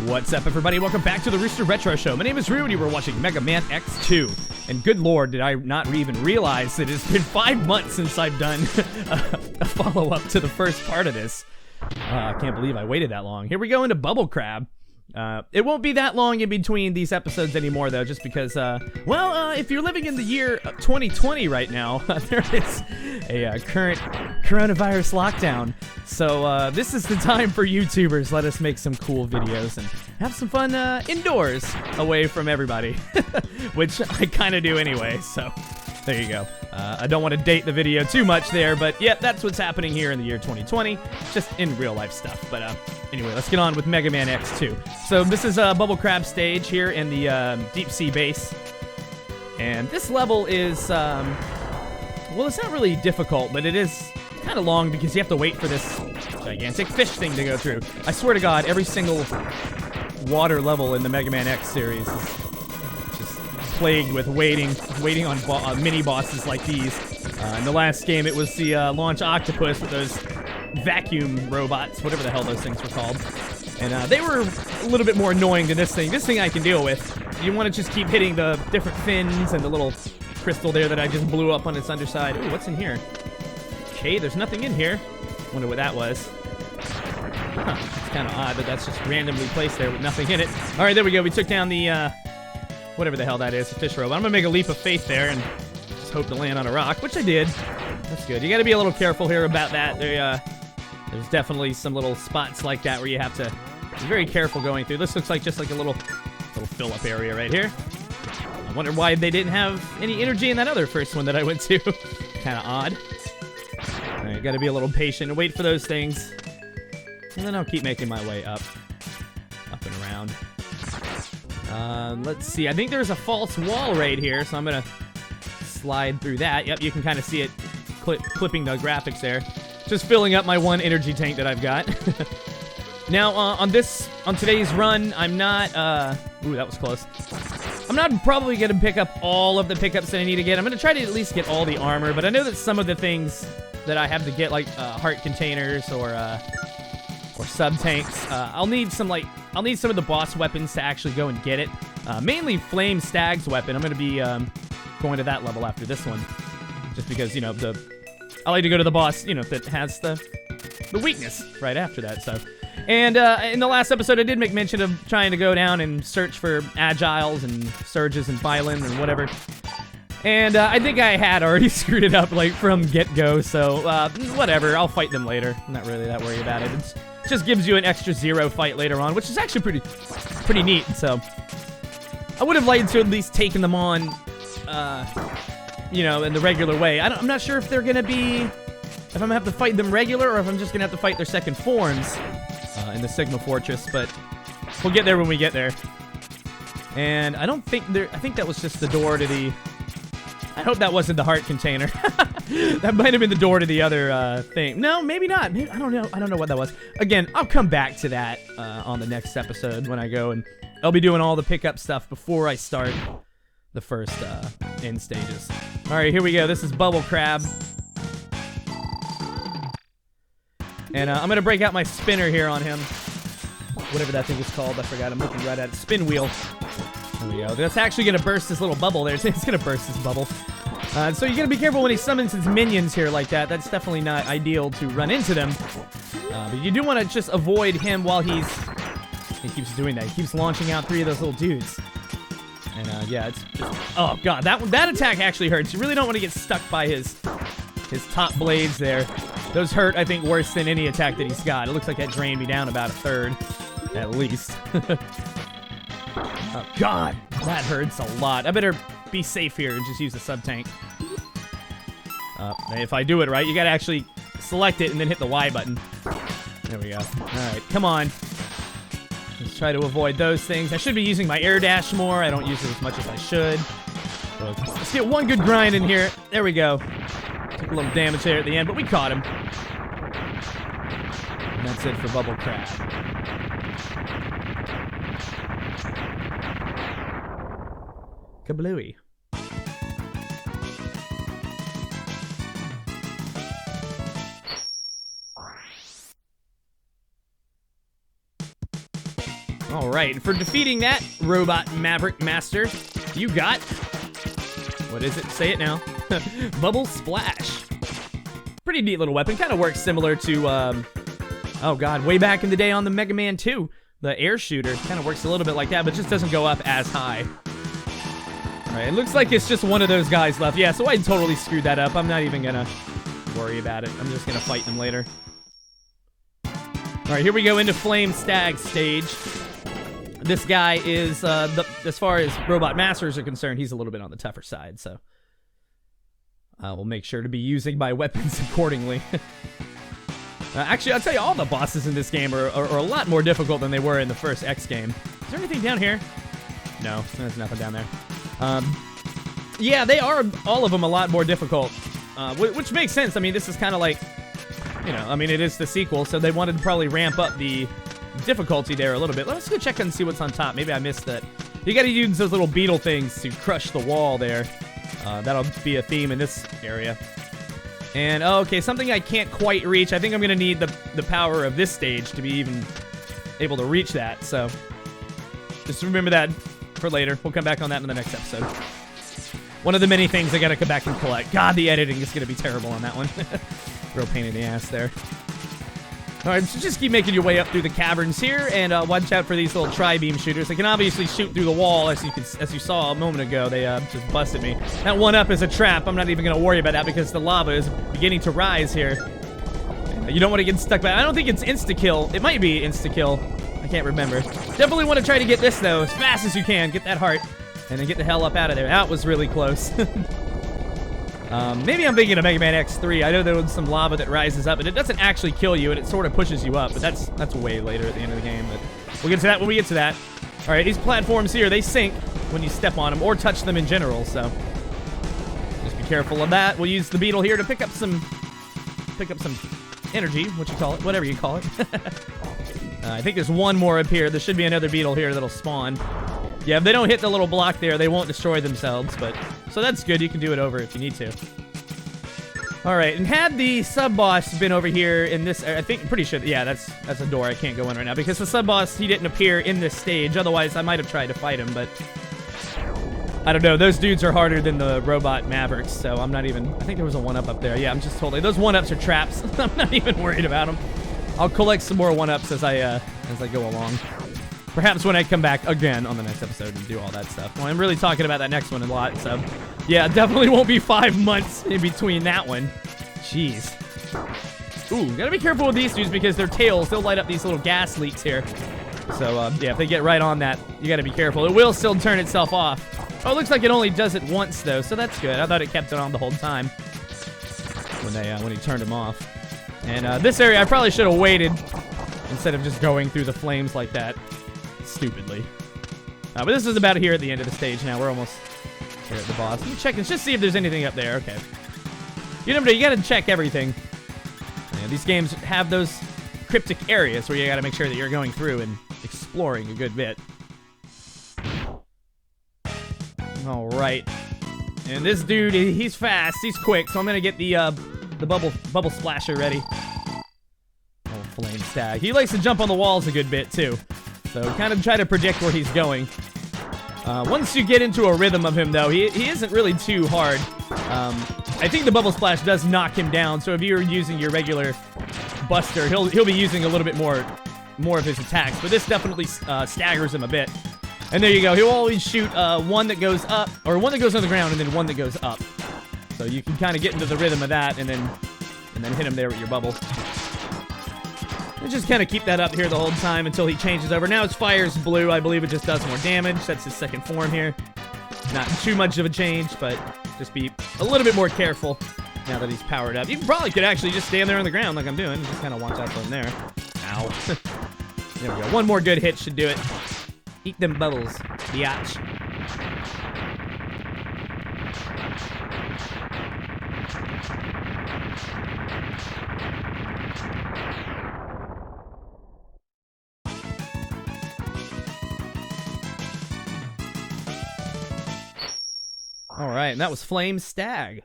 What's up, everybody? Welcome back to the Rooster Retro Show. My name is Rue, and you were watching Mega Man X2. And good lord, did I not even realize that it's been 5 months since I've done a follow-up to the first part of this. I can't believe I waited that long. Here we go into Bubble Crab. It won't be that long in between these episodes anymore, though, just because, if you're living in the year 2020 right now, there is a current coronavirus lockdown. So this is the time for YouTubers. Let us make some cool videos and have some fun indoors away from everybody, which I kind of do anyway, so there you go. I don't want to date the video too much there, but yeah, that's what's happening here in the year 2020, just in real life stuff. But anyway, let's get on with Mega Man X2. So this is a Bubble Crab stage here in the deep sea base. And this level is, well, it's not really difficult, but it is kind of long because you have to wait for this gigantic fish thing to go through. I swear to God, every single water level in the Mega Man X series is just plagued with waiting on mini bosses like these. In the last game, it was the launch octopus with those vacuum robots, whatever the hell those things were called. And they were a little bit more annoying than this thing. This thing I can deal with. You want to just keep hitting the different fins and the little crystal there that I just blew up on its underside. Ooh, what's in here? Okay, there's nothing in here. Wonder what that was. Huh, it's kind of odd that that's just randomly placed there with nothing in it. All right, there we go. We took down the, whatever the hell that is, the fish robot. I'm going to make a leap of faith there and just hope to land on a rock, which I did. That's good. You got to be a little careful here about that. There's definitely some little spots like that where you have to be very careful going through. This looks like just like a little fill-up area right here. I wonder why they didn't have any energy in that other first one that I went to. Kind of odd. All right, got to be a little patient and wait for those things. And then I'll keep making my way up and around. Let's see. I think there's a false wall right here, so I'm going to slide through that. Yep, you can kind of see it clipping the graphics there. Just filling up my one energy tank that I've got. Now, on today's run, I'm not, ooh, that was close. I'm not probably going to pick up all of the pickups that I need to get. I'm going to try to at least get all the armor, but I know that some of the things that I have to get, like heart containers or sub-tanks, I'll need some of the boss weapons to actually go and get it. Mainly Flame Stag's weapon. I'm going to be going to that level after this one. Just because, you know, I like to go to the boss, you know, that has the weakness right after that, so. And in the last episode, I did make mention of trying to go down and search for Agiles and Surges and Violin and whatever. And I think I had already screwed it up, like, from get-go, so whatever, I'll fight them later. I'm not really that worried about it. It just gives you an extra 0 fight later on, which is actually pretty neat, so. I would have liked to at least taken them on, you know, in the regular way. I'm not sure if they're gonna be, if I'm gonna have to fight them regular or if I'm just gonna have to fight their second forms in the Sigma Fortress, but we'll get there when we get there. And I think that was just the door to the, I hope that wasn't the heart container. That might have been the door to the other thing. No, maybe not. Maybe, I don't know what that was. Again, I'll come back to that on the next episode when I go, and I'll be doing all the pickup stuff before I start the first end stages. All right, here we go. This is Bubble Crab. And I'm going to break out my spinner here on him. Whatever that thing is called. I forgot. I'm looking right at it. Spin wheel. There we go. That's actually going to burst this little bubble there. It's going to burst this bubble. So you got to be careful when he summons his minions here like that. That's definitely not ideal to run into them. But you do want to just avoid him while he keeps doing that. He keeps launching out 3 of those little dudes. And yeah, it's oh god, that attack actually hurts. You really don't want to get stuck by his top blades there. Those hurt, I think, worse than any attack that he's got. It looks like that drained me down about 1/3, at least. Oh god, that hurts a lot. I better be safe here and just use the sub-tank. If I do it right, you gotta actually select it and then hit the Y button. There we go. Alright, come on. Let's try to avoid those things. I should be using my air dash more. I don't use it as much as I should. So let's get one good grind in here. There we go. Took a little damage there at the end, but we caught him. And that's it for Bubble Crab. Kablooey. All right, and for defeating that robot Maverick Master, you got... What is it? Say it now. Bubble Splash. Pretty neat little weapon. Kind of works similar to, oh god, way back in the day on the Mega Man 2. The air shooter kind of works a little bit like that, but just doesn't go up as high. Alright, it looks like it's just one of those guys left. Yeah, so I totally screwed that up. I'm not even gonna worry about it. I'm just gonna fight them later. Alright, here we go into Flame Stag stage. This guy is, as far as Robot Masters are concerned, he's a little bit on the tougher side, so I will make sure to be using my weapons accordingly. Actually, I'll tell you, all the bosses in this game are a lot more difficult than they were in the first X game. Is there anything down here? No, there's nothing down there. Yeah, they are, all of them, a lot more difficult, which makes sense. I mean, this is kind of like, you know, I mean, it is the sequel, so they wanted to probably ramp up the difficulty there a little bit. Let's go check and see what's on top. Maybe I missed that. You gotta use those little beetle things to crush the wall there. That'll be a theme in this area. And, oh, okay, something I can't quite reach. I think I'm gonna need the power of this stage to be even able to reach that, so just remember that for later. We'll come back on that in the next episode. One of the many things I gotta come back and collect. God, the editing is gonna be terrible on that one. Real pain in the ass there. Alright, so just keep making your way up through the caverns here, and watch out for these little tri-beam shooters. They can obviously shoot through the wall, as you saw a moment ago. They just busted me. That one-up is a trap. I'm not even going to worry about that because the lava is beginning to rise here. You don't want to get stuck back. I don't think it's insta-kill. It might be insta-kill. I can't remember. Definitely want to try to get this, though, as fast as you can. Get that heart, and then get the hell up out of there. That was really close. Maybe I'm thinking of Mega Man X3. I know there was some lava that rises up, and it doesn't actually kill you, and it sort of pushes you up, but that's way later at the end of the game. But we'll get to that when we get to that. All right, these platforms here, they sink when you step on them or touch them in general, so just be careful of that. We'll use the beetle here to pick up some energy, what you call it, whatever you call it. I think there's one more up here. There should be another beetle here that'll spawn. Yeah, if they don't hit the little block there, they won't destroy themselves, but so that's good. You can do it over if you need to. All right, and had the sub-boss been over here in this, I think, pretty sure, yeah, that's a door I can't go in right now because the sub-boss, he didn't appear in this stage. Otherwise, I might have tried to fight him, but I don't know. Those dudes are harder than the robot Mavericks, so I'm not even, I think there was a one-up up there. Yeah, I'm just totally, those one-ups are traps. I'm not even worried about them. I'll collect some more one-ups as I go along. Perhaps when I come back again on the next episode and do all that stuff. Well, I'm really talking about that next one a lot, so yeah, definitely won't be 5 months in between that one. Jeez. Ooh, gotta be careful with these dudes because their tails, they'll light up these little gas leaks here. So, yeah, if they get right on that, you gotta be careful. It will still turn itself off. Oh, it looks like it only does it once, though, so that's good. I thought it kept it on the whole time when he turned them off. And this area, I probably should have waited instead of just going through the flames like that. Stupidly. But this is about here at the end of the stage now. We're almost here at the boss. Let me check and just see if there's anything up there. Okay. You never know. You gotta check everything. Yeah, these games have those cryptic areas where you gotta make sure that you're going through and exploring a good bit. Alright. And this dude, he's fast. He's quick. So I'm gonna get the bubble splasher ready. Oh, Flame Stag. He likes to jump on the walls a good bit, too. So kind of try to predict where he's going. Once you get into a rhythm of him, though, he isn't really too hard. I think the Bubble Splash does knock him down, so if you're using your regular Buster, he'll be using a little bit more of his attacks, but this definitely staggers him a bit. And there you go. He'll always shoot one that goes up, or one that goes on the ground, and then one that goes up. So you can kind of get into the rhythm of that, and then hit him there with your bubble. And just kind of keep that up here the whole time until he changes over. Now his fire's blue. I believe it just does more damage. That's his second form here. Not too much of a change, but just be a little bit more careful now that he's powered up. You probably could actually just stand there on the ground like I'm doing and just kind of watch out from there. Ow. There we go. One more good hit should do it. Eat them bubbles, biatch. All right, and that was Flame Stag.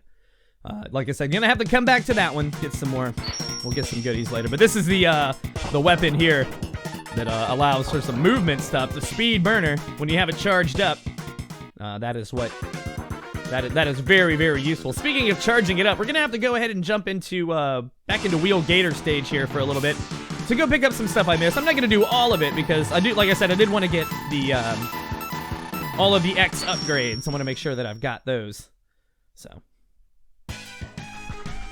Like I said, gonna have to come back to that one, get some more. We'll get some goodies later, but this is the weapon here. that allows for some movement stuff. The speed burner, when you have it charged up, that is very, very useful. Speaking of charging it up, we're gonna have to go ahead and jump into back into Wheel Gator stage here for a little bit to go pick up some stuff I missed. I'm not gonna do all of it because like I said, I did want to get the all of the X upgrades. I want to make sure that I've got those. So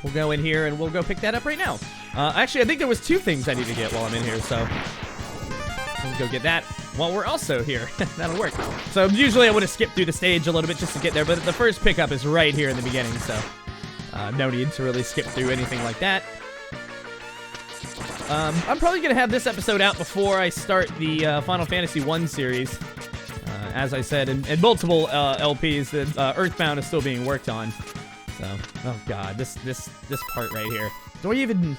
we'll go in here and we'll go pick that up right now. Actually, I think there was 2 things I need to get while I'm in here, so we'll go get that while we're also here. That'll work. So usually I would have skipped through the stage a little bit just to get there, but the first pickup is right here in the beginning, so no need to really skip through anything like that. I'm probably going to have this episode out before I start the Final Fantasy 1 series. As I said, in multiple LPs, that Earthbound is still being worked on. So, oh god, this part right here. Do I even...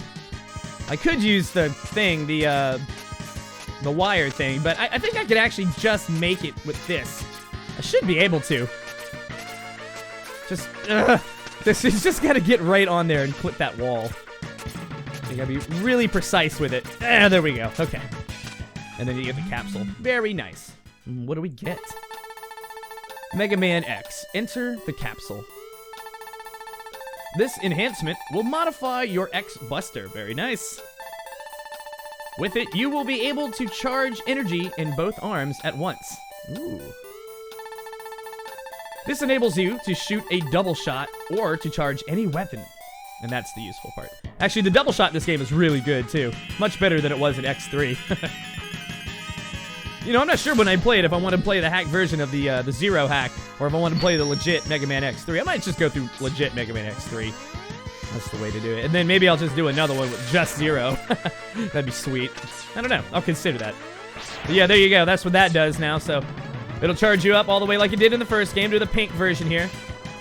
I could use the thing, the wire thing, but I think I could actually just make it with this. I should be able to. This is just gotta get right on there and clip that wall. I gotta be really precise with it. There we go. Okay. And then you get the capsule. Very nice. What do we get? Mega Man X. Enter the capsule. This enhancement will modify your X Buster. Very nice. With it, you will be able to charge energy in both arms at once. Ooh. This enables you to shoot a double shot or to charge any weapon. And that's the useful part. Actually, the double shot in this game is really good, too. Much better than it was in X3. You know, I'm not sure when I play it if I want to play the hack version of the Zero hack, or if I want to play the legit Mega Man X3. I might just go through legit Mega Man X3. That's the way to do it. And then maybe I'll just do another one with just Zero. That'd be sweet. I don't know. I'll consider that. But yeah, there you go. That's what that does now. So it'll charge you up all the way like it did in the first game to the pink version here.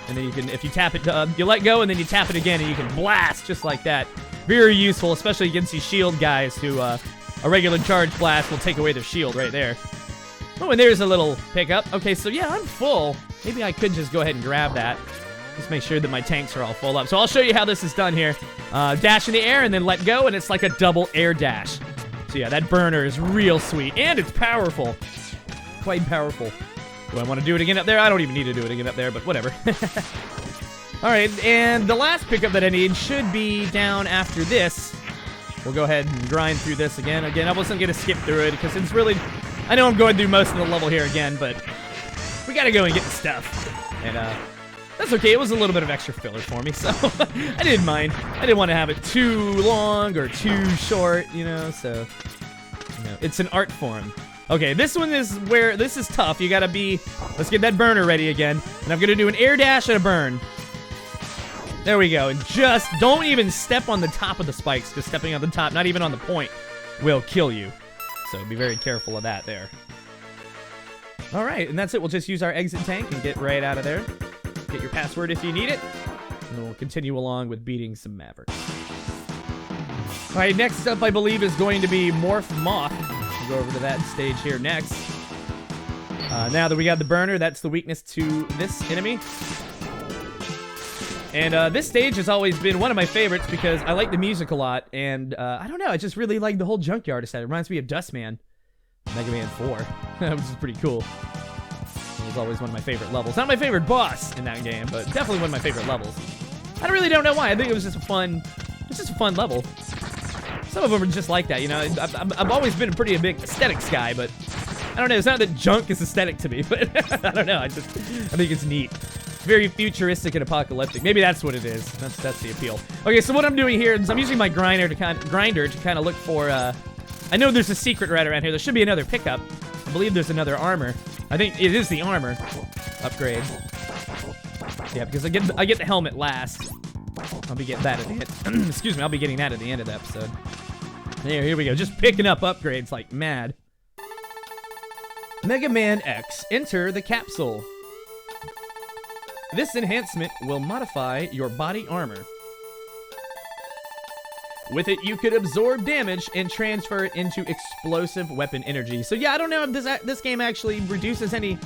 And then you can, if you tap it, you let go and then you tap it again and you can blast just like that. Very useful, especially against these shield guys who, a regular charge blast will take away their shield right there. Oh, and there's a little pickup. Okay, so yeah, I'm full. Maybe I could just go ahead and grab that. Just make sure that my tanks are all full up. So I'll show you how this is done here. Dash in the air and then let go, and it's like a double air dash. So yeah, that burner is real sweet, and it's powerful. Quite powerful. Do I want to do it again up there? I don't even need to do it again up there, but whatever. Alright, and the last pickup that I need should be down after this. We'll go ahead and grind through this again. Again, I wasn't going to skip through it, because it's really... I know I'm going through most of the level here again, but we gotta go and get the stuff. And, that's okay. It was a little bit of extra filler for me, so I didn't mind. I didn't want to have it too long or too short, you know, so... You know, it's an art form. Okay, this one is where... This is tough. You gotta be... Let's get that burner ready again. And I'm gonna do an air dash and a burn. There we go. And just don't even step on the top of the spikes, because stepping on the top, not even on the point, will kill you. So be very careful of that there. Alright, and that's it. We'll just use our exit tank and get right out of there. Get your password if you need it. And we'll continue along with beating some Mavericks. Alright, next up I believe is going to be Morph Moth. We'll go over to that stage here next. Now that we got the burner, that's the weakness to this enemy. And this stage has always been one of my favorites because I like the music a lot, and I don't know, I just really like the whole junkyard aesthetic. It reminds me of Dustman, Mega Man 4, which is pretty cool. It was always one of my favorite levels. Not my favorite boss in that game, but definitely one of my favorite levels. I really don't know why. I think it was just a fun level. Some of them are just like that, you know. I've always been a pretty big aesthetics guy, but I don't know. It's not that junk is aesthetic to me, but I don't know. I think it's neat. Very futuristic and apocalyptic. Maybe that's what it is. That's the appeal. Okay, so what I'm doing here is I'm using my grinder to kind of look for. I know there's a secret right around here. There should be another pickup. I believe there's another armor. I think it is the armor upgrade. Yeah, because I get the helmet last. I'll be getting that at the end. Excuse me. I'll be getting that at the end of the episode. Here we go. Just picking up upgrades like mad. Mega Man X. Enter the capsule. This enhancement will modify your body armor. With it, you could absorb damage and transfer it into explosive weapon energy. So yeah, I don't know if this game actually reduces any...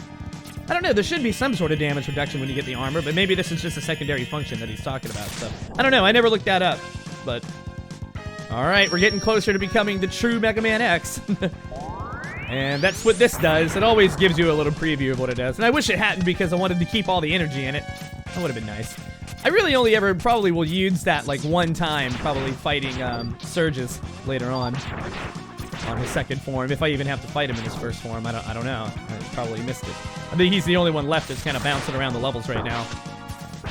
I don't know, there should be some sort of damage reduction when you get the armor, but maybe this is just a secondary function that he's talking about. So I don't know, I never looked that up, but... All right, we're getting closer to becoming the true Mega Man X. And that's what this does. It always gives you a little preview of what it does. And I wish it hadn't because I wanted to keep all the energy in it. That would have been nice. I really only ever probably will use that like one time, probably fighting Surges later on his second form. If I even have to fight him in his first form, I don't know. I probably missed it. I think he's the only one left that's kind of bouncing around the levels right now.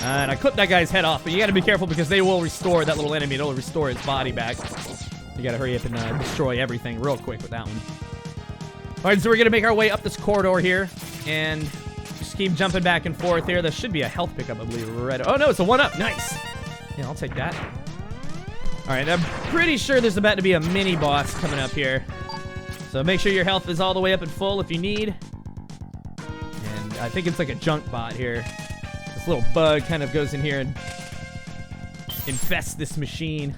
And I clipped that guy's head off, but you gotta be careful because they will restore that little enemy. It'll restore his body back. You gotta hurry up and destroy everything real quick with that one. Alright, so we're gonna make our way up this corridor here, and just keep jumping back and forth here. There should be a health pickup, I believe. Oh no, it's a 1-up. Nice. Yeah, I'll take that. Alright, I'm pretty sure there's about to be a mini boss coming up here. So make sure your health is all the way up and full if you need. And I think it's like a junk bot here. This little bug kind of goes in here and infests this machine.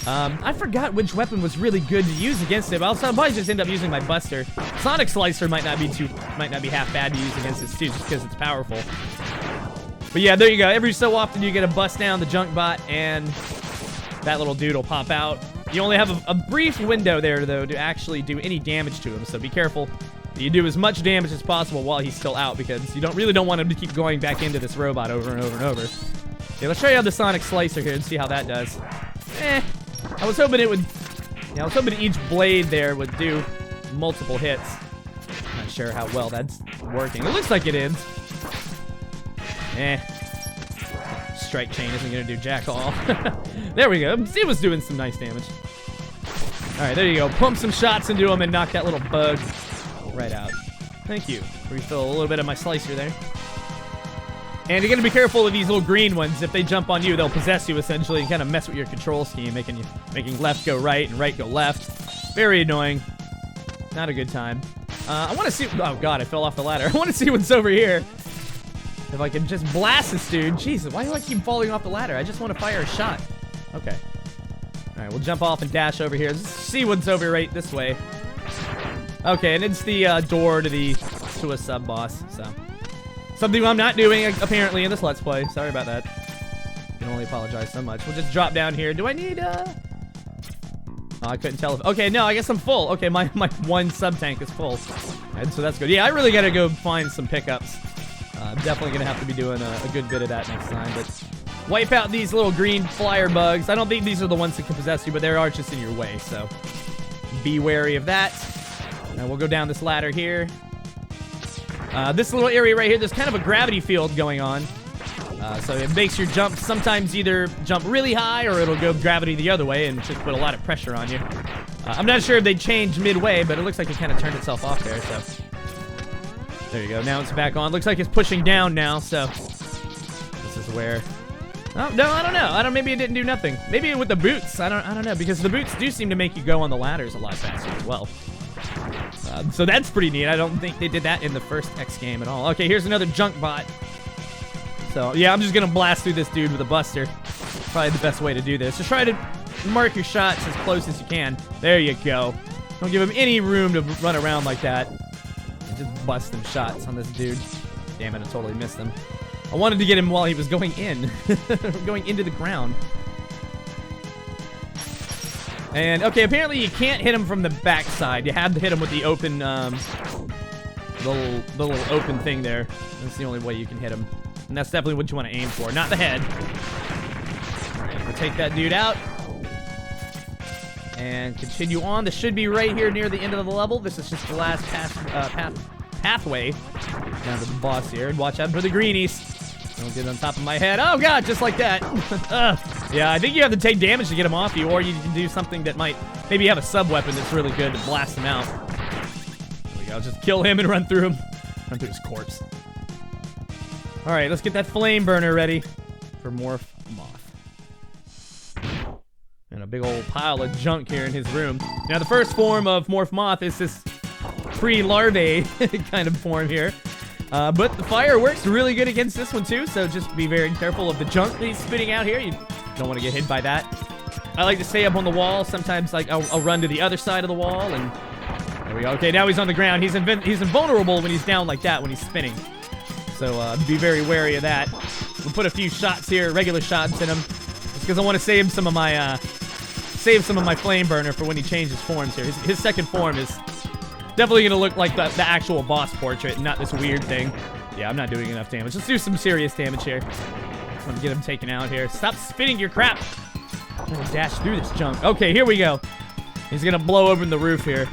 I forgot which weapon was really good to use against it. I'll probably just end up using my Buster. Sonic Slicer might not be half bad to use against this too, just because it's powerful. But yeah, there you go. Every so often you get to bust down the junk bot, and that little dude will pop out. You only have a brief window there, though, to actually do any damage to him. So be careful that you do as much damage as possible while he's still out, because you really don't want him to keep going back into this robot over and over and over. Okay, let's try out the Sonic Slicer here and see how that does. I was hoping it would. Yeah, I was hoping each blade there would do multiple hits. Not sure how well that's working. It looks like it is. Strike chain isn't gonna do jack all. There we go. It was doing some nice damage. All right, there you go. Pump some shots into him and knock that little bug right out. Thank you. Refill a little bit of my slicer there. And you're gonna be careful of these little green ones. If they jump on you, they'll possess you essentially and kind of mess with your control scheme, making left go right and right go left. Very annoying. Not a good time. I want to see. Oh god, I fell off the ladder. I want to see what's over here. If I can just blast this dude. Jesus, why do I keep falling off the ladder? I just want to fire a shot. Okay. All right, we'll jump off and dash over here. Let's see what's over right this way. Okay, and it's the door to a sub boss. So. Something I'm not doing, apparently, in this Let's Play. Sorry about that. I can only apologize so much. We'll just drop down here. Do I need, Oh, I couldn't tell if... Okay, no, I guess I'm full. Okay, my one sub-tank is full. And so that's good. Yeah, I really gotta go find some pickups. I'm definitely gonna have to be doing a good bit of that next time. But wipe out these little green flyer bugs. I don't think these are the ones that can possess you, but they are just in your way, so... Be wary of that. Now we'll go down this ladder here. This little area right here, there's kind of a gravity field going on. So it makes your jump sometimes either jump really high or it'll go gravity the other way and just put a lot of pressure on you. I'm not sure if they changed midway, but it looks like it kind of turned itself off there, so. There you go, now it's back on. Looks like it's pushing down now, so. This is where. Oh, no, I don't know. Maybe it didn't do nothing. Maybe with the boots, I don't know, because the boots do seem to make you go on the ladders a lot faster as well. So that's pretty neat. I don't think they did that in the first X game at all. Okay, here's another junk bot. So, yeah, I'm just going to blast through this dude with a Buster. Probably the best way to do this. Just try to mark your shots as close as you can. There you go. Don't give him any room to run around like that. Just bust some shots on this dude. Damn it, I totally missed him. I wanted to get him while he was going in. Going into the ground. And, okay, apparently you can't hit him from the backside. You have to hit him with the open, little open thing there. That's the only way you can hit him. And that's definitely what you want to aim for, not the head. Alright, we'll take that dude out. And continue on. This should be right here near the end of the level. This is just the last pathway down to the boss here. And watch out for the greenies. Don't get on top of my head. Oh, God, just like that. Yeah, I think you have to take damage to get him off you, or you can do something that might... Maybe have a sub-weapon that's really good to blast him out. There we go. Just kill him and run through him. Run through his corpse. All right, let's get that flame burner ready for Morph Moth. And a big old pile of junk here in his room. Now, the first form of Morph Moth is this pre-larvae kind of form here. But the fire works really good against this one too, so just be very careful of the junk that he's spitting out here. You don't want to get hit by that. I like to stay up on the wall. Sometimes like I'll run to the other side of the wall, and there we go. Okay, now he's on the ground. He's invulnerable when he's down like that, when he's spinning. So be very wary of that. We'll put a few shots here, regular shots in him, just because I want to save some of my save some of my flame burner for when he changes forms here. His second form is definitely gonna look like the actual boss portrait, not this weird thing. Yeah, I'm not doing enough damage. Let's do some serious damage here. I'm gonna get him taken out here. Stop spitting your crap. I'm gonna dash through this junk. Okay, here we go. He's gonna blow open the roof here.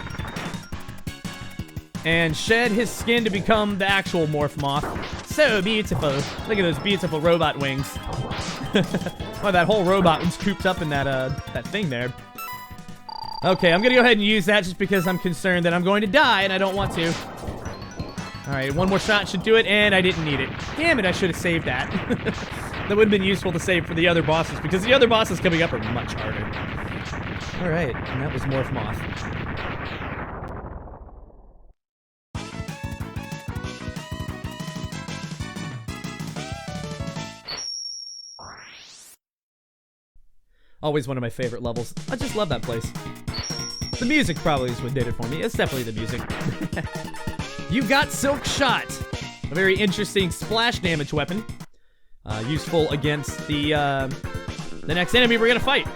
And shed his skin to become the actual Morph Moth. So beautiful. Look at those beautiful robot wings. Well, that whole robot was cooped up in that thing there. Okay, I'm gonna go ahead and use that just because I'm concerned that I'm going to die and I don't want to. Alright, one more shot should do it, and I didn't need it. Damn it, I should have saved that. That would have been useful to save for the other bosses, because the other bosses coming up are much harder. Alright, and that was Morph Moth. Always one of my favorite levels. I just love that place. The music probably is what did it for me. It's definitely the music. You've got Silk Shot, a very interesting splash damage weapon, useful against the next enemy we're gonna fight.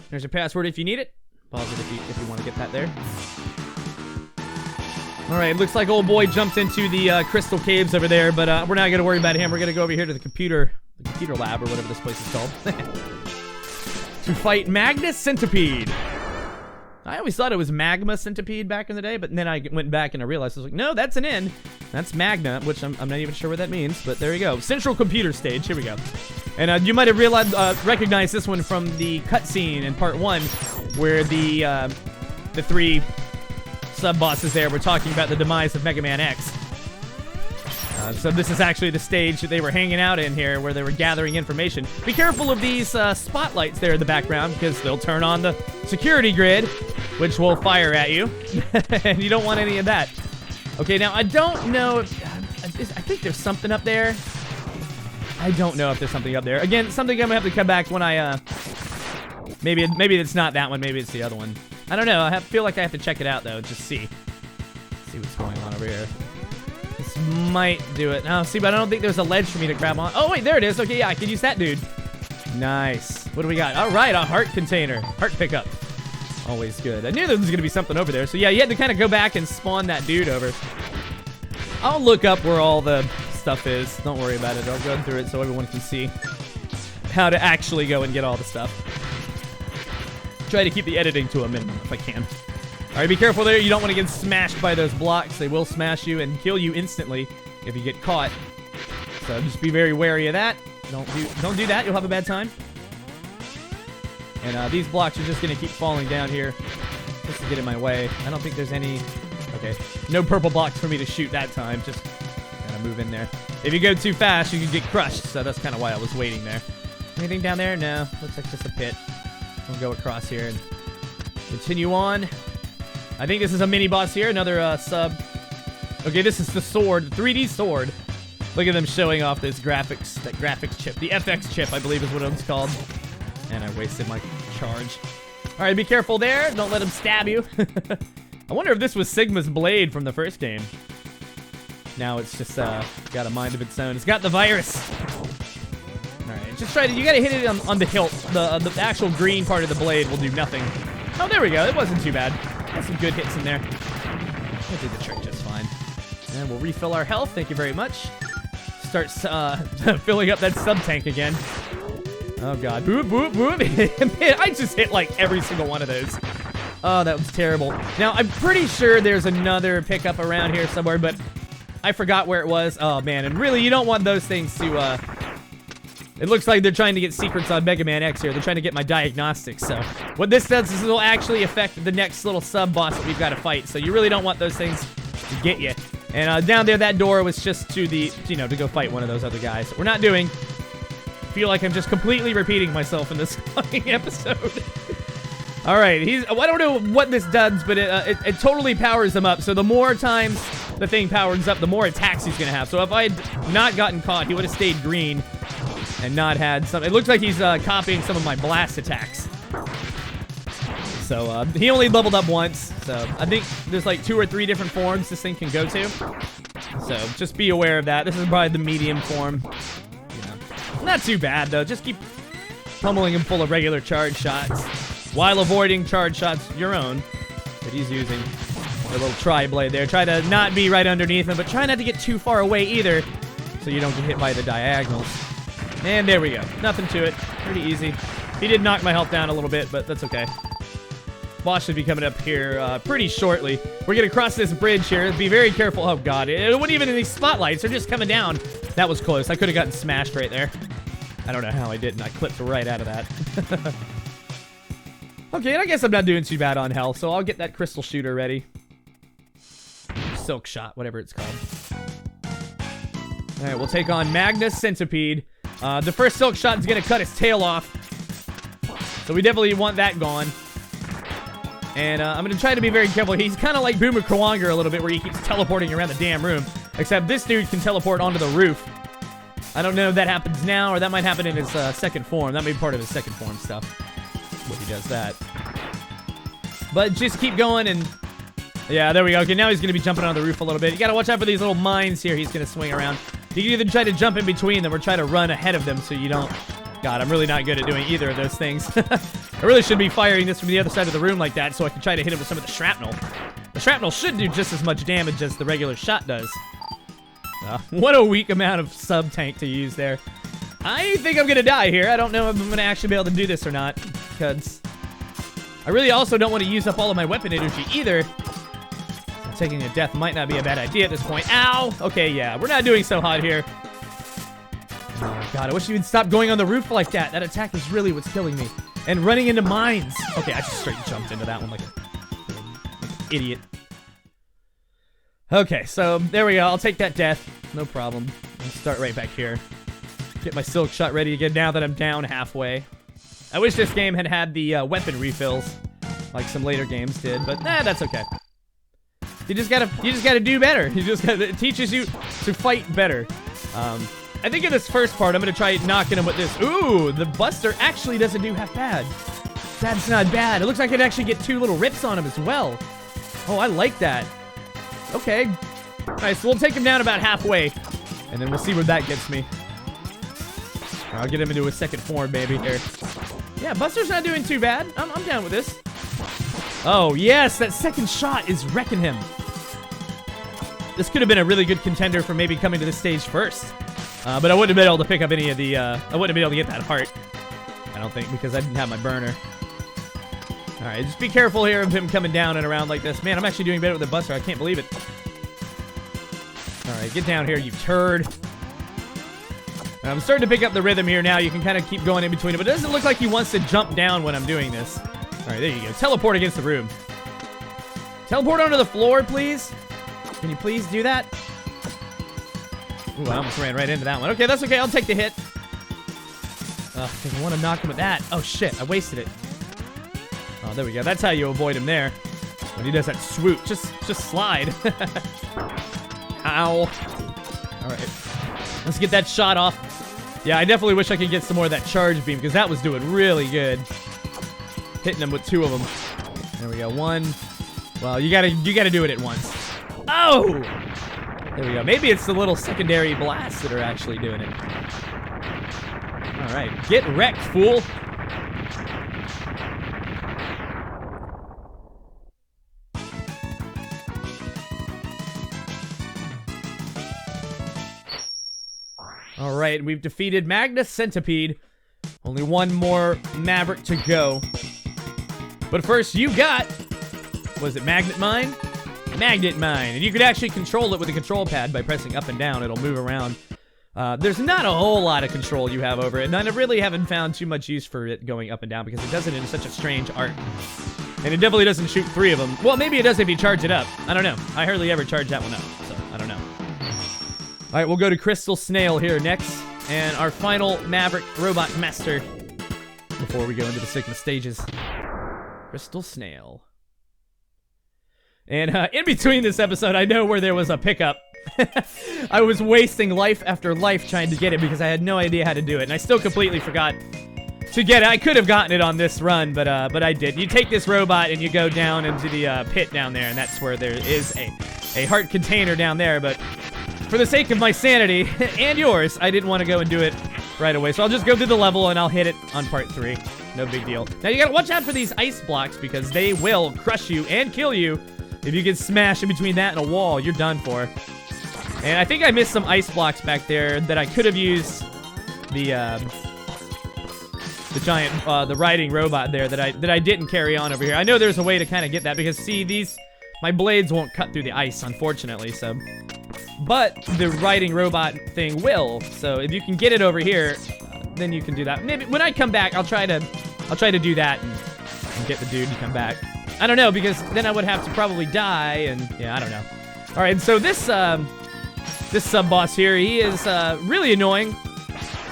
There's your password if you need it. Pause it if you want to get that there. All right, looks like old boy jumped into the crystal caves over there, but we're not gonna worry about him. We're gonna go over here to the computer lab or whatever this place is called, to fight Magna Centipede. I always thought it was Magma Centipede back in the day, but then I went back and I realized, I was like, no, that's an N. That's Magna, which I'm not even sure what that means, but there you go. Central Computer Stage, here we go. And you might have recognized this one from the cutscene in part 1, where the 3 sub-bosses there were talking about the demise of Mega Man X. So this is actually the stage that they were hanging out in here, where they were gathering information. Be careful of these spotlights there in the background, because they'll turn on the security grid, which will fire at you, and you don't want any of that. Okay, now I don't know if... I think there's something up there. I don't know if there's something up there. Again, something I'm gonna have to come back when I... Maybe it's not that one, maybe it's the other one. I don't know, I feel like I have to check it out, though, just see what's going on over here. This might do it. No, see, but I don't think there's a ledge for me to grab on. Oh, wait, there it is. Okay, yeah, I can use that dude. Nice. What do we got? All right, a heart container. Heart pickup. Always good. I knew there was going to be something over there. So, yeah, you had to kind of go back and spawn that dude over. I'll look up where all the stuff is. Don't worry about it. I'll go through it so everyone can see how to actually go and get all the stuff. Try to keep the editing to a minimum if I can. All right, be careful there. You don't want to get smashed by those blocks. They will smash you and kill you instantly if you get caught. So just be very wary of that. Don't do that. You'll have a bad time. And these blocks are just going to keep falling down here just to get in my way. I don't think there's any... Okay, no purple blocks for me to shoot that time. Just kind of move in there. If you go too fast, you can get crushed. So that's kind of why I was waiting there. Anything down there? No. Looks like just a pit. We'll go across here and continue on. I think this is a mini-boss here, another sub. Okay, this is the sword, the 3D sword. Look at them showing off this graphics, that graphics chip. The FX chip, I believe is what it's called. And I wasted my charge. All right, be careful there. Don't let him stab you. I wonder if this was Sigma's blade from the first game. Now it's just got a mind of its own. It's got the virus. All right, just try to, you gotta hit it on the hilt. The actual green part of the blade will do nothing. Oh, there we go. It wasn't too bad. Got some good hits in there. We'll do the trick just fine. And we'll refill our health. Thank you very much. Start filling up that sub-tank again. Oh, God. Boop, boop, boop. Man, I just hit, like, every single one of those. Oh, that was terrible. Now, I'm pretty sure there's another pickup around here somewhere, but I forgot where it was. Oh, man. And really, you don't want those things to... It looks like they're trying to get secrets on Mega Man X here. They're trying to get my diagnostics, so... What this does is it'll actually affect the next little sub-boss that we've got to fight, so you really don't want those things to get you. And down there, that door was just to the... You know, to go fight one of those other guys. We're not doing... I feel like I'm just completely repeating myself in this fucking episode. Alright, I don't know what this does, but it totally powers him up, so the more times the thing powers up, the more attacks he's gonna have. So if I had not gotten caught, he would have stayed green. And not had some... It looks like he's copying some of my blast attacks. So, he only leveled up once. So, I think there's like 2 or 3 different forms this thing can go to. So, just be aware of that. This is probably the medium form. You know. Not too bad, though. Just keep pummeling him full of regular charge shots. while avoiding charge shots your own that he's using. A little tri-blade there. Try to not be right underneath him, but try not to get too far away either so you don't get hit by the diagonals. And there we go. Nothing to it. Pretty easy. He did knock my health down a little bit, but that's okay. Boss should be coming up here pretty shortly. We're going to cross this bridge here. Be very careful. Oh, God. It wasn't even in these spotlights. They're just coming down. That was close. I could have gotten smashed right there. I don't know how I didn't. I clipped right out of that. Okay, and I guess I'm not doing too bad on health, so I'll get that crystal shooter ready. Silk shot, whatever it's called. All right, we'll take on Magnus Centipede. The first silk shot is going to cut his tail off. So we definitely want that gone. And I'm going to try to be very careful. He's kind of like Boomer Kawanga a little bit, where he keeps teleporting around the damn room. Except this dude can teleport onto the roof. I don't know if that happens now, or that might happen in his second form. That may be part of his second form stuff, if he does that. But just keep going, and... yeah, there we go. Okay, now he's going to be jumping on the roof a little bit. You got to watch out for these little mines here he's going to swing around. You can either try to jump in between them or try to run ahead of them so you don't... God, I'm really not good at doing either of those things. I really should be firing this from the other side of the room like that so I can try to hit him with some of the shrapnel. The shrapnel should do just as much damage as the regular shot does. What a weak amount of sub-tank to use there. I think I'm going to die here. I don't know if I'm going to actually be able to do this or not, because I really also don't want to use up all of my weapon energy either. So taking a death might not be a bad idea at this point. Ow! Okay, yeah, we're not doing so hot here. Oh my God, I wish you would stop going on the roof like that. That attack is really what's killing me. And running into mines. Okay, I just straight jumped into that one like an idiot. Okay, so there we go. I'll take that death. No problem. I'll start right back here. Get my silk shot ready again now that I'm down halfway. I wish this game had had the weapon refills like some later games did, but that's okay. You just gotta do better. It teaches you to fight better. I think in this first part, I'm gonna try knocking him with this. Ooh, the Buster actually doesn't do half bad. That's not bad. It looks like I could actually get 2 little rips on him as well. Oh, I like that. Okay. All right, so we'll take him down about halfway, and then we'll see where that gets me. I'll get him into a second form, baby. Here. Yeah, Buster's not doing too bad. I'm down with this. Oh, yes, that second shot is wrecking him. This could have been a really good contender for maybe coming to this stage first. But I wouldn't have been able to pick up any of the, I wouldn't have been able to get that heart. I don't think, because I didn't have my burner. Alright, just be careful here of him coming down and around like this. Man, I'm actually doing better with the Buster. I can't believe it. Alright, get down here, you turd. I'm starting to pick up the rhythm here now. You can kind of keep going in between it, but it doesn't look like he wants to jump down when I'm doing this. Alright, there you go. Teleport against the room. Teleport onto the floor, please. Can you please do that? Ooh, I almost ran right into that one. Okay, that's okay. I'll take the hit. I want to knock him with that. Oh, shit. I wasted it. Oh, there we go. That's how you avoid him there. When he does that swoop. Just slide. Ow. All right. Let's get that shot off. Yeah, I definitely wish I could get some more of that charge beam, because that was doing really good. Hitting him with 2 of them. There we go. 1. Well, you gotta do it at once. Oh! There we go. Maybe it's the little secondary blasts that are actually doing it. Alright. Get wrecked, fool! Alright, we've defeated Magnus Centipede. Only 1 more Maverick to go. But first, you got... was it Magnet Mine? Magnet Mine, and you could actually control it with a control pad by pressing up and down. It'll move around. There's not a whole lot of control you have over it, and I really haven't found too much use for it going up and down because it does it in such a strange art. And it definitely doesn't shoot 3 of them. Well, maybe it does if you charge it up. I don't know. I hardly ever charge that one up, so I don't know. All right, we'll go to Crystal Snail here next, and our final Maverick Robot Master before we go into the Sigma stages. Crystal Snail. And in between this episode, I know where there was a pickup. I was wasting life after life trying to get it because I had no idea how to do it, and I still completely forgot to get it. I could have gotten it on this run, but I did. You take this robot and you go down into the pit down there, and that's where there is a heart container down there, but for the sake of my sanity and yours, I didn't want to go and do it right away, so I'll just go through the level and I'll hit it on part 3. No big deal. Now you gotta watch out for these ice blocks because they will crush you and kill you. If you get smashed in between that and a wall, you're done for. And I think I missed some ice blocks back there that I could have used the giant, the riding robot there that I didn't carry on over here. I know there's a way to kind of get that because see, my blades won't cut through the ice, unfortunately, so. But the riding robot thing will, so if you can get it over here, then you can do that. Maybe when I come back, I'll try to do that and get the dude to come back. I don't know, because then I would have to probably die, and yeah, I don't know. All right, so this sub-boss here, he is really annoying.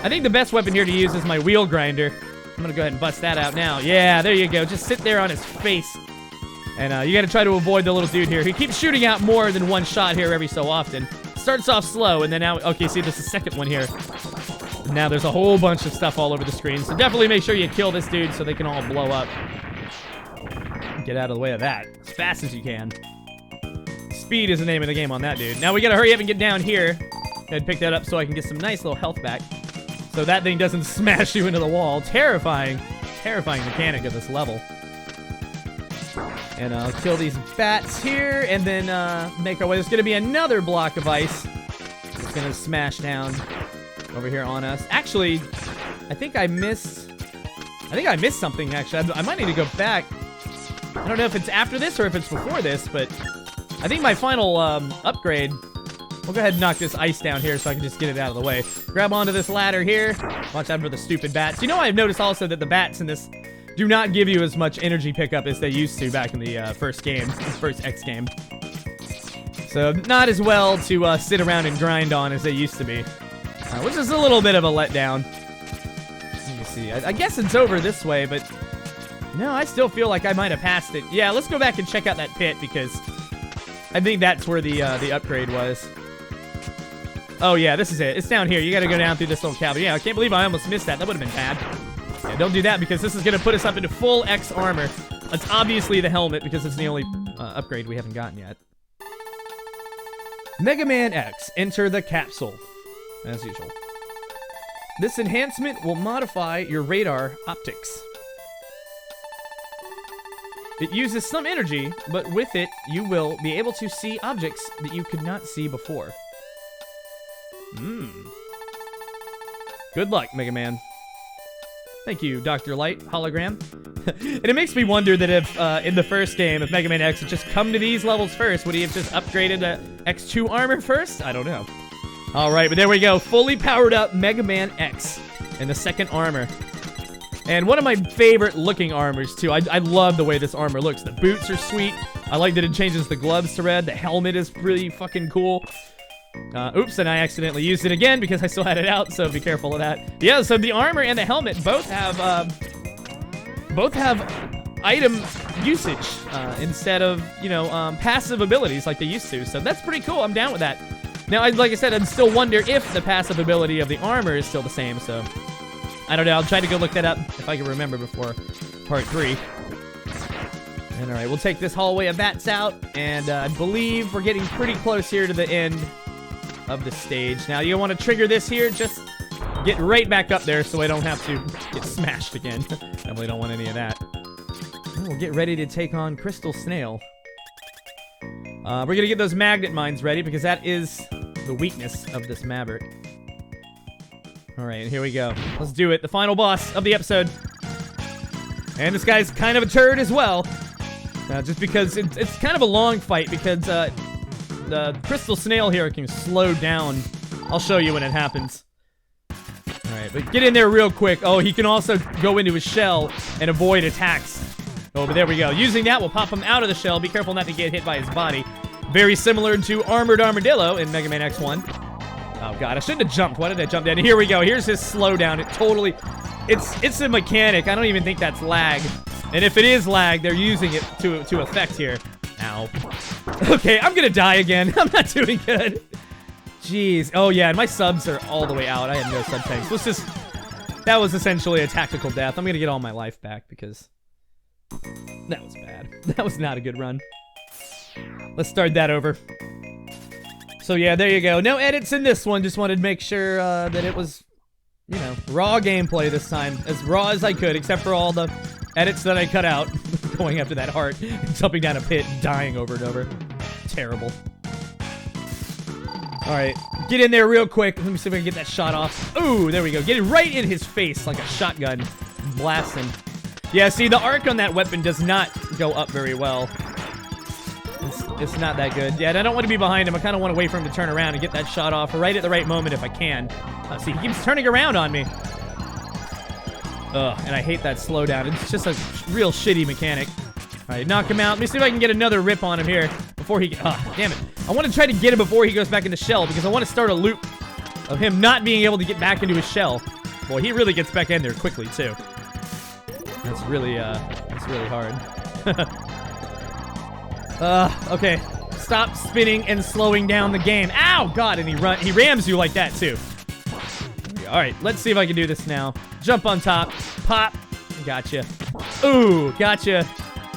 I think the best weapon here to use is my wheel grinder. I'm gonna go ahead and bust that out now. Yeah, there you go. Just sit there on his face. And you gotta try to avoid the little dude here. He keeps shooting out more than one shot here every so often. Starts off slow, and then now, okay, see, there's a second one here. Now there's a whole bunch of stuff all over the screen. So definitely make sure you kill this dude so they can all blow up. Get out of the way of that as fast as you can. Speed is the name of the game on that dude. Now we gotta hurry up and get down here. Go ahead and pick that up so I can get some nice little health back. So that thing doesn't smash you into the wall. Terrifying mechanic of this level. And I'll kill these bats here, and then make our way. There's gonna be another block of ice. It's gonna smash down over here on us. Actually, I think I missed something, actually. I might need to go back. I don't know if it's after this or if it's before this, but I think my final upgrade. We'll go ahead and knock this ice down here so I can just get it out of the way. Grab onto this ladder here. Watch out for the stupid bats. You know, I've noticed also that the bats in this do not give you as much energy pickup as they used to back in the first X game. So not as well to sit around and grind on as they used to be. Which is a little bit of a letdown. Let me see. I guess it's over this way, but no, I still feel like I might have passed it. Yeah, let's go back and check out that pit because I think that's where the upgrade was. Oh yeah, this is it. It's down here. You gotta go down through this little cavern. Yeah, I can't believe I almost missed that. That would have been bad. Yeah, don't do that because this is gonna put us up into full X armor. It's obviously the helmet because it's the only upgrade we haven't gotten yet. Mega Man X, enter the capsule. As usual. This enhancement will modify your radar optics. It uses some energy, but with it, you will be able to see objects that you could not see before. Good luck, Mega Man. Thank you, Dr. Light, hologram. And it makes me wonder that if, in the first game, if Mega Man X had just come to these levels first, would he have just upgraded to X2 armor first? I don't know. Alright, but there we go. Fully powered up Mega Man X in the second armor. And one of my favorite looking armors, too. I love the way this armor looks. The boots are sweet. I like that it changes the gloves to red. The helmet is really fucking cool. Oops, and I accidentally used it again because I still had it out, so be careful of that. Yeah, so the armor and the helmet both have item usage instead of, you know, passive abilities like they used to. So that's pretty cool. I'm down with that. Now, like I said, I still wonder if the passive ability of the armor is still the same, so I don't know. I'll try to go look that up if I can remember before part 3. And all right, we'll take this hallway of bats out, and I believe we're getting pretty close here to the end of the stage. Now, you want to trigger this here, just get right back up there so I don't have to get smashed again. Definitely don't want any of that. And we'll get ready to take on Crystal Snail. We're going to get those magnet mines ready because that is the weakness of this Maverick. Alright, here we go. Let's do it. The final boss of the episode. And this guy's kind of a turd as well. Just because it's kind of a long fight because the Crystal Snail here can slow down. I'll show you when it happens. Alright, but get in there real quick. Oh, he can also go into his shell and avoid attacks. Oh, but there we go. Using that, we'll pop him out of the shell. Be careful not to get hit by his body. Very similar to Armored Armadillo in Mega Man X1. Oh god, I shouldn't have jumped. Why did I jump down? Here we go. Here's his slowdown. It totally... It's a mechanic. I don't even think that's lag. And if it is lag, they're using it to effect here. Ow. Okay, I'm gonna die again. I'm not doing good. Jeez. Oh yeah, and my subs are all the way out. I have no sub tanks. Let's just... That was essentially a tactical death. I'm gonna get all my life back because... That was bad. That was not a good run. Let's start that over. So yeah, there you go. No edits in this one. Just wanted to make sure that it was you know, raw gameplay this time. As raw as I could, except for all the edits that I cut out. Going after that heart, and jumping down a pit, dying over and over. Terrible. Alright, get in there real quick. Let me see if I can get that shot off. Ooh, there we go. Get it right in his face like a shotgun. Blast him. Yeah, see, the arc on that weapon does not go up very well. It's not that good. Yeah, and I don't want to be behind him. I kind of want to wait for him to turn around and get that shot off right at the right moment if I can. See, he keeps turning around on me. Ugh, and I hate that slowdown. It's just a real shitty mechanic. Alright, knock him out. Let me see if I can get another rip on him here before he... damn it. I want to try to get him before he goes back into shell because I want to start a loop of him not being able to get back into his shell. Boy, he really gets back in there quickly, too. That's really hard. Okay. Stop spinning and slowing down the game. Ow! God, and he rams you like that, too. Alright, let's see if I can do this now. Jump on top. Pop. Gotcha. Ooh, gotcha.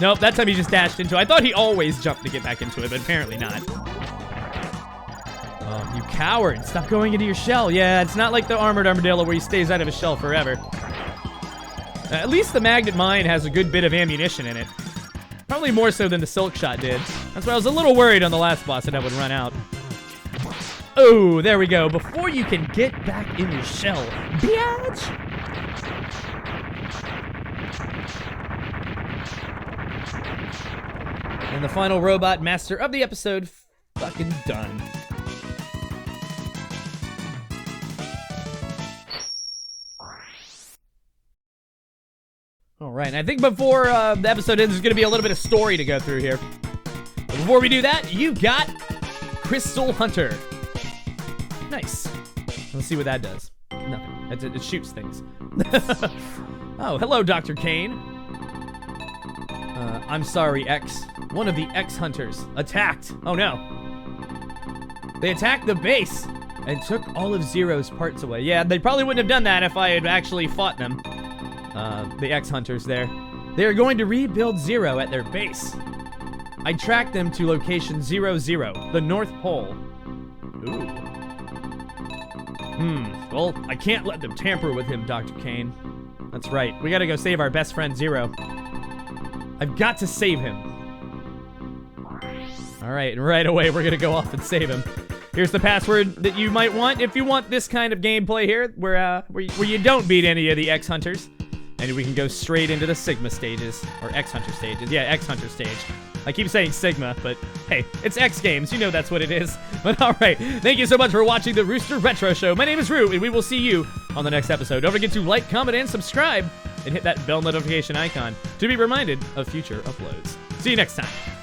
Nope, that time he just dashed into it. I thought he always jumped to get back into it, but apparently not. Oh, you coward. Stop going into your shell. Yeah, it's not like the armored armadillo where he stays out of his shell forever. At least the magnet mine has a good bit of ammunition in it. Probably more so than the silk shot did. That's why I was a little worried on the last boss that I would run out. Oh, there we go. Before you can get back in your shell, bitch! And the final robot master of the episode, fucking done. Alright, I think before the episode ends, there's going to be a little bit of story to go through here. But before we do that, you got Crystal Hunter. Nice. Let's see what that does. Nothing. It shoots things. Oh, hello, Dr. Kane. I'm sorry, X. One of the X-Hunters attacked. Oh, no. They attacked the base and took all of Zero's parts away. Yeah, they probably wouldn't have done that if I had actually fought them. The X-Hunters there. They are going to rebuild Zero at their base. I tracked them to location 00, the North Pole. Ooh. Well, I can't let them tamper with him, Dr. Kane. That's right. We gotta go save our best friend, Zero. I've got to save him. Alright, and right away we're gonna go off and save him. Here's the password that you might want if you want this kind of gameplay here, where you don't beat any of the X-Hunters. And we can go straight into the Sigma stages. Or X-Hunter stages. Yeah, X-Hunter stage. I keep saying Sigma, but hey, it's X Games. You know that's what it is. But alright, thank you so much for watching the Rooster Retro Show. My name is Roo, and we will see you on the next episode. Don't forget to like, comment, and subscribe. And hit that bell notification icon to be reminded of future uploads. See you next time.